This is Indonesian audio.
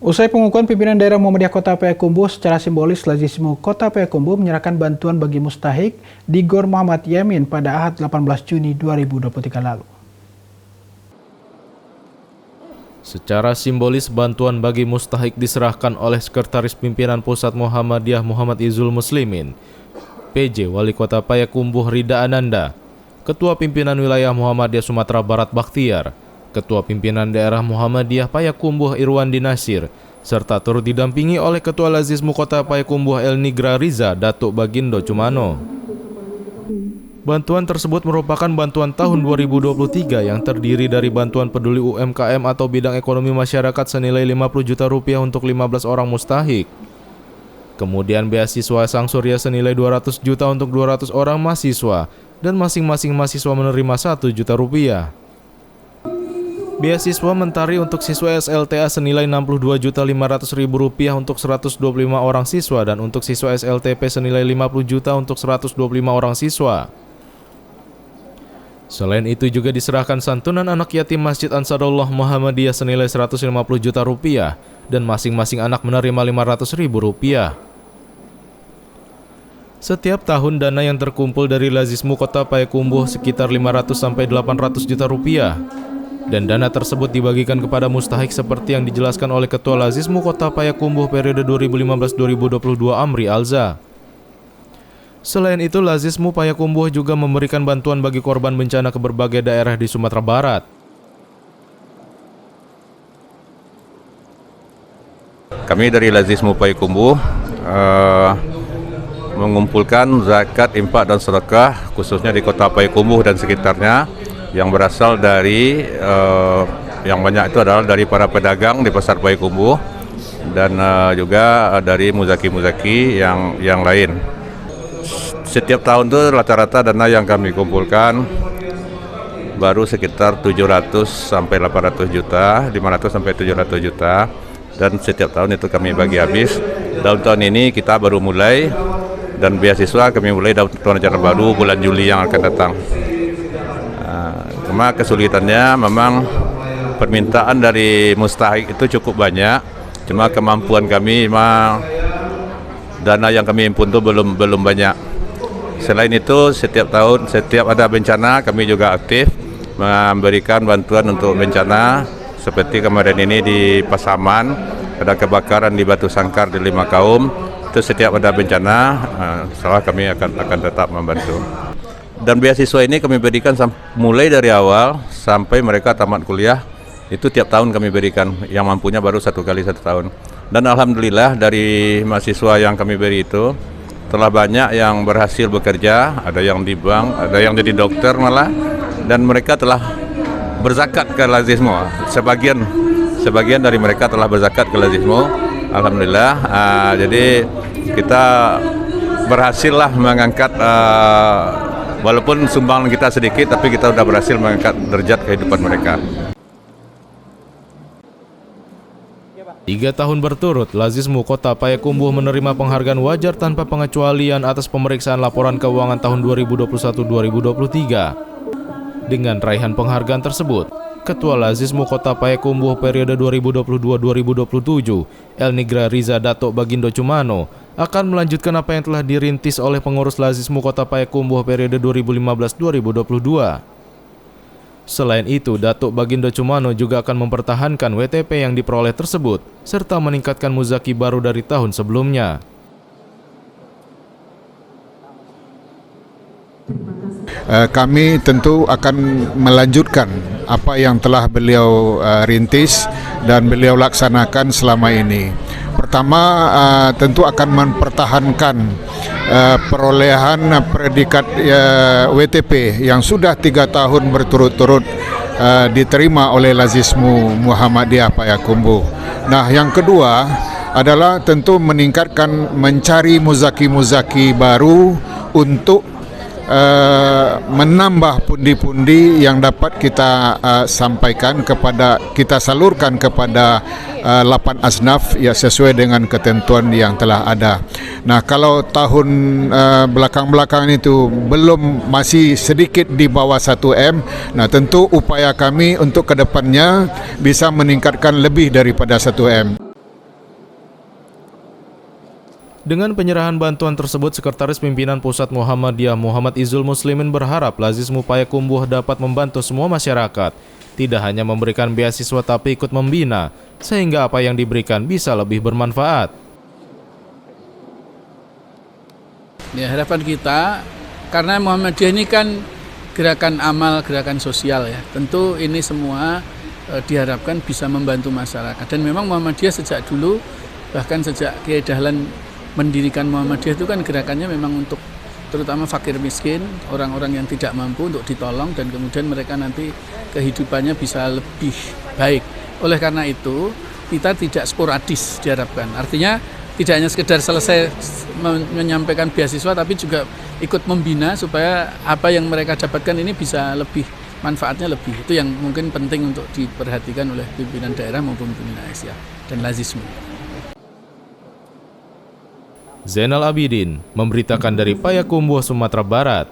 Usai pengukuhan pimpinan daerah Muhammadiyah Kota Payakumbuh, secara simbolis Lazismu Kota Payakumbuh menyerahkan bantuan bagi mustahik di Gor Muhammad Yamin pada Ahad 18 Juni 2023 lalu. Secara simbolis bantuan bagi mustahik diserahkan oleh Sekretaris Pimpinan Pusat Muhammadiyah Muhammad Izul Muslimin, PJ Wali Kota Payakumbuh Rida Ananda, Ketua Pimpinan Wilayah Muhammadiyah Sumatera Barat Bakhtiar, Ketua Pimpinan Daerah Muhammadiyah Payakumbuh Irwandi Nasir, serta turut didampingi oleh Ketua Lazismu Kota Payakumbuh El Nigra Riza Datuk Bagindo Cumano. Bantuan tersebut merupakan bantuan tahun 2023 yang terdiri dari bantuan peduli UMKM atau bidang ekonomi masyarakat senilai 50 juta rupiah untuk 15 orang mustahik. Kemudian beasiswa Sang Surya senilai 200 juta untuk 200 orang mahasiswa dan masing-masing mahasiswa menerima 1 juta rupiah. Beasiswa Mentari untuk siswa SLTA senilai Rp62.500.000 untuk 125 orang siswa dan untuk siswa SLTP senilai 50 juta untuk 125 orang siswa. Selain itu juga diserahkan santunan anak yatim Masjid Ansarullah Muhammadiyah senilai Rp150 juta dan masing-masing anak menerima Rp500.000. Setiap tahun dana yang terkumpul dari Lazismu Kota Payakumbuh sekitar 500 sampai 800 juta rupiah. Dan dana tersebut dibagikan kepada mustahik seperti yang dijelaskan oleh Ketua Lazismu Kota Payakumbuh periode 2015-2022 Amri Alza. Selain itu, Lazismu Payakumbuh juga memberikan bantuan bagi korban bencana ke berbagai daerah di Sumatera Barat. Kami dari Lazismu Payakumbuh mengumpulkan zakat, infak dan sedekah khususnya di Kota Payakumbuh dan sekitarnya yang berasal dari yang banyak itu adalah dari para pedagang di Pasar Payakumbuh dan juga dari muzaki-muzaki yang lain. Setiap tahun itu rata-rata dana yang kami kumpulkan baru sekitar 700 sampai 800 juta, 500 sampai 700 juta dan setiap tahun itu kami bagi habis. Tahun ini kita baru mulai dan beasiswa kami mulai tahun ajaran baru bulan Juli yang akan datang. Cuma kesulitannya memang permintaan dari mustahik itu cukup banyak. Cuma kemampuan kami memang dana yang kami himpun itu belum banyak. Selain itu setiap tahun setiap ada bencana kami juga aktif memberikan bantuan untuk bencana seperti kemarin ini di Pasaman ada kebakaran di Batu Sangkar di 5 Kaum. Itu setiap ada bencana salah kami akan tetap membantu. Dan beasiswa ini kami berikan mulai dari awal sampai mereka tamat kuliah, itu tiap tahun kami berikan, yang mampunya baru 1 kali 1 tahun. Dan alhamdulillah dari mahasiswa yang kami beri itu telah banyak yang berhasil bekerja, ada yang di bank, ada yang jadi dokter malah, dan mereka telah berzakat ke Lazismu. Sebagian dari mereka telah berzakat ke Lazismu, alhamdulillah. Jadi kita berhasillah mengangkat walaupun sumbangan kita sedikit, tapi kita sudah berhasil mengangkat derajat kehidupan mereka. 3 tahun berturut, Lazismu Kota Payakumbuh menerima penghargaan wajar tanpa pengecualian atas pemeriksaan laporan keuangan tahun 2021-2023. Dengan raihan penghargaan tersebut, Ketua Lazismu Kota Payakumbuh periode 2022-2027, El Nigra Riza Datuk Bagindo Cumano, akan melanjutkan apa yang telah dirintis oleh pengurus Lazismu Kota Payakumbuh periode 2015-2022. Selain itu, Datuk Bagindo Cumano juga akan mempertahankan WTP yang diperoleh tersebut, serta meningkatkan muzaki baru dari tahun sebelumnya. Kami tentu akan melanjutkan apa yang telah beliau rintis dan beliau laksanakan selama ini. Pertama, tentu akan mempertahankan perolehan predikat WTP yang sudah 3 tahun berturut-turut diterima oleh Lazismu Muhammadiyah Payakumbuh. Nah, yang kedua adalah tentu mencari muzaki-muzaki baru untuk menambah pundi-pundi yang dapat kita salurkan kepada 8 asnaf ya sesuai dengan ketentuan yang telah ada. Nah, kalau tahun belakang-belakang itu masih sedikit di bawah 1M, nah tentu upaya kami untuk kedepannya bisa meningkatkan lebih daripada 1M. Dengan penyerahan bantuan tersebut, Sekretaris Pimpinan Pusat Muhammadiyah Muhammad Izul Muslimin berharap Lazismu Payakumbuh dapat membantu semua masyarakat, tidak hanya memberikan beasiswa tapi ikut membina, sehingga apa yang diberikan bisa lebih bermanfaat. Ya, harapan kita, karena Muhammadiyah ini kan gerakan amal, gerakan sosial ya, tentu ini semua diharapkan bisa membantu masyarakat. Dan memang Muhammadiyah sejak dulu, bahkan sejak Kiai Dahlan mendirikan Muhammadiyah itu kan gerakannya memang untuk terutama fakir miskin, orang-orang yang tidak mampu untuk ditolong dan kemudian mereka nanti kehidupannya bisa lebih baik. Oleh karena itu, kita tidak sporadis diharapkan. Artinya tidak hanya sekedar selesai menyampaikan beasiswa tapi juga ikut membina supaya apa yang mereka dapatkan ini bisa lebih, manfaatnya lebih. Itu yang mungkin penting untuk diperhatikan oleh pimpinan daerah maupun pimpinan Aisyah dan Lazismu. Zainal Abidin memberitakan dari Payakumbuh, Sumatera Barat.